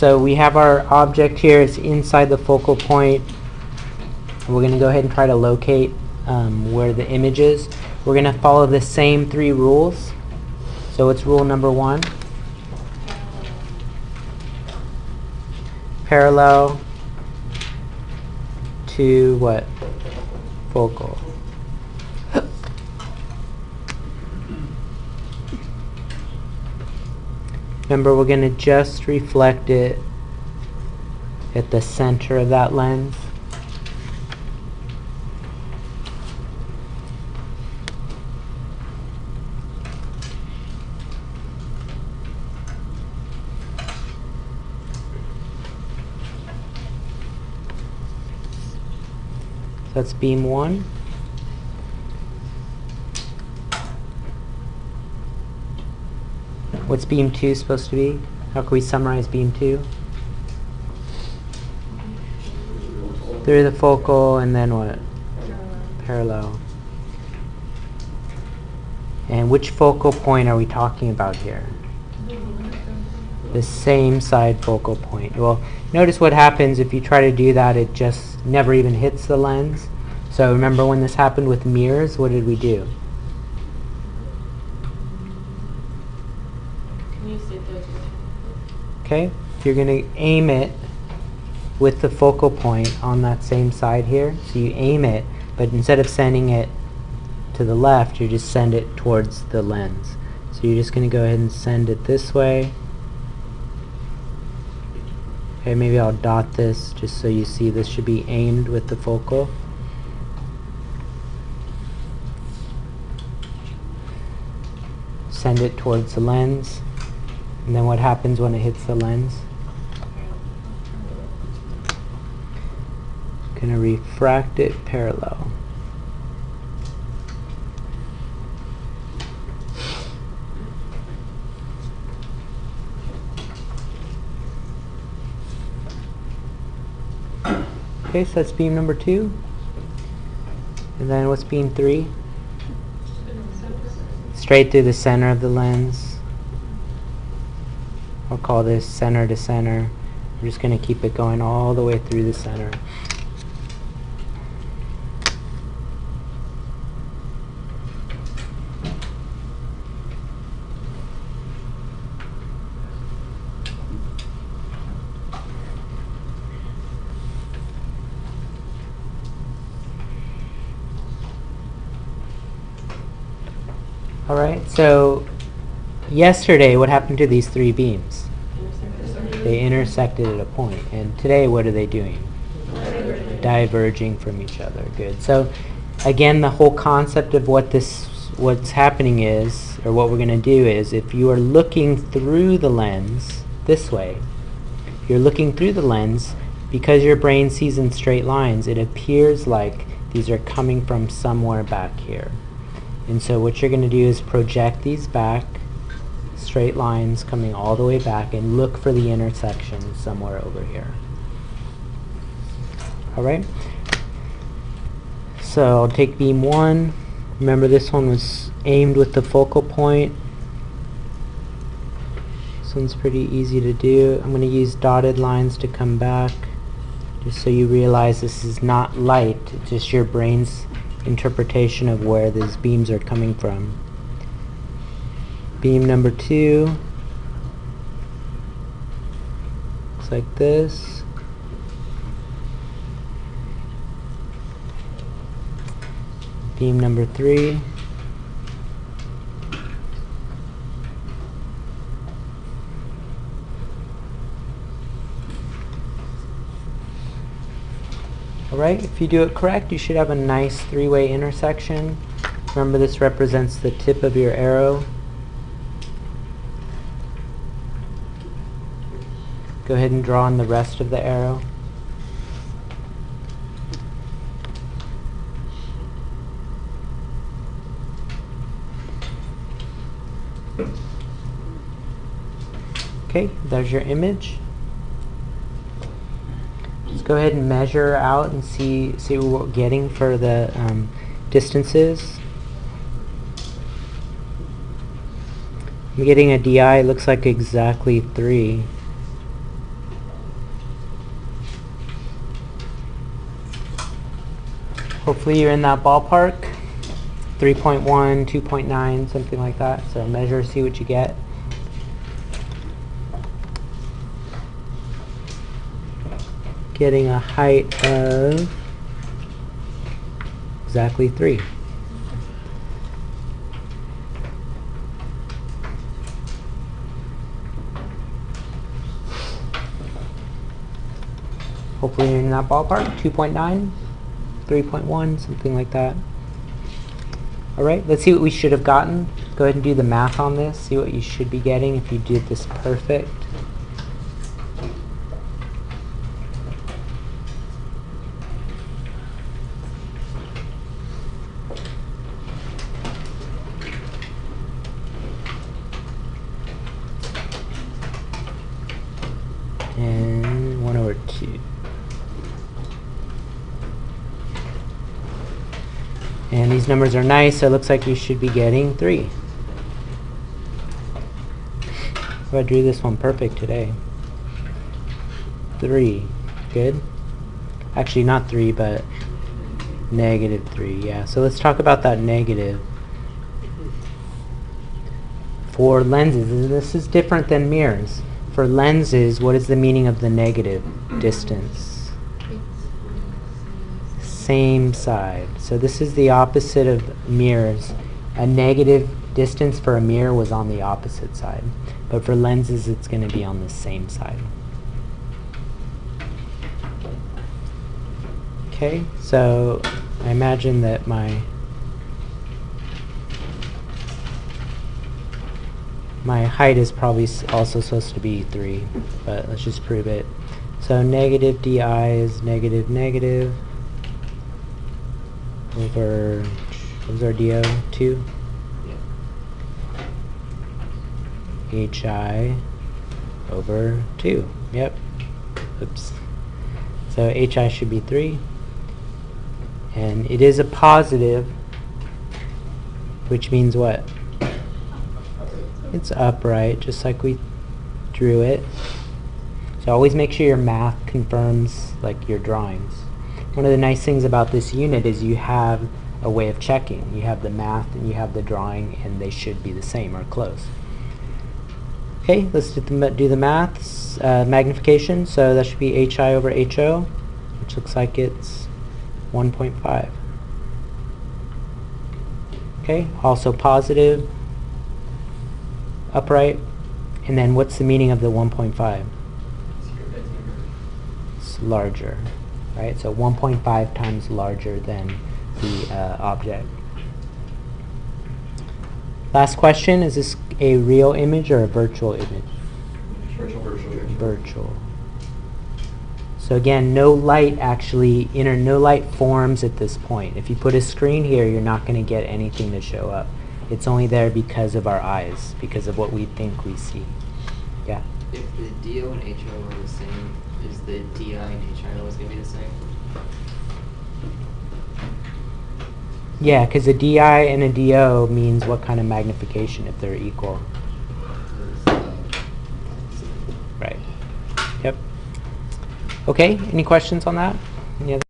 So we have our object here. It's inside the focal point. We're going to go ahead and try to locate where the image is. We're going to follow the same three rules. So it's rule number 1. Parallel to what? Focal. Remember, we're going to just reflect it at the center of that lens. So that's beam 1. What's beam 2 supposed to be? How can we summarize beam 2? Through the focal, and then what? Parallel. And which focal point are we talking about here? The same side focal point. Well, notice what happens if you try to do that, it just never even hits the lens. So remember when this happened with mirrors, what did we do? Okay, if you're going to aim it with the focal point on that same side here, so you aim it, but instead of sending it to the left, you just send it towards the lens. So you're just going to go ahead and send it this way. Okay, maybe I'll dot this just so you see this should be aimed with the focal. Send it towards the lens. And then what happens when it hits the lens? Gonna refract it parallel. Okay, so that's beam number 2. And then what's beam 3? Straight through the center of the lens. I'll call this center to center. We're just going to keep it going all the way through the center. Alright, so yesterday what happened to these 3 beams? They intersected at a point. And today what are they doing? Diverging from each other. Good. So again, the whole concept of what's happening is, or what we're going to do is, if you are looking through the lens this way, if you're looking through the lens, because your brain sees in straight lines, it appears like these are coming from somewhere back here. And so what you're going to do is project these back, straight lines coming all the way back, and look for the intersection somewhere over here. Alright? So I'll take beam 1. Remember, this one was aimed with the focal point. This one's pretty easy to do. I'm going to use dotted lines to come back, just so you realize this is not light, it's just your brain's interpretation of where these beams are coming from. Beam number 2 looks like this. Beam number 3. Alright, if you do it correct, you should have a nice 3-way intersection. Remember, this represents the tip of your arrow. Go ahead and draw on the rest of the arrow. Okay, there's your image. Let's go ahead and measure out and see what we're getting for the distances. I'm getting a DI, looks like exactly 3. Hopefully you're in that ballpark. 3.1, 2.9, something like that. So measure, see what you get. Getting a height of exactly 3. Hopefully you're in that ballpark. 2.9, 3.1, something like that. All right, let's see what we should have gotten. Go ahead and do the math on this. See what you should be getting if you did this perfect. And 1 over 2. And these numbers are nice, so it looks like you should be getting 3. So I drew this one perfect today. 3. Good. Actually, not 3, but -3. Yeah, so let's talk about that negative. For lenses, this is different than mirrors. For lenses, what is the meaning of the negative? Distance. Same side. So this is the opposite of mirrors. A negative distance for a mirror was on the opposite side. But for lenses, it's going to be on the same side. Okay, so I imagine that my height is probably also supposed to be 3, but let's just prove it. So negative di is negative negative over, what was our do? 2? Hi over 2. Yep. Oops. So hi should be 3. And it is a positive, which means what? It's upright, just like we drew it. So always make sure your math confirms like your drawings. One of the nice things about this unit is you have a way of checking. You have the math and you have the drawing, and they should be the same or close. Okay, let's do the maths. Magnification, so that should be hi over ho, which looks like it's 1.5. Okay, also positive, upright, and then what's the meaning of the 1.5? It's larger, right? So 1.5 times larger than the object. Last question, is this a real image or a virtual image? Virtual. So again, no light forms at this point. If you put a screen here, you're not going to get anything to show up. It's only there because of our eyes, because of what we think we see. Yeah? If the DO and HO are the same, is the DI and HI always going to be the same? Yeah, because a DI and a DO means what kind of magnification if they're equal. Right. Yep. Okay, any questions on that? Any other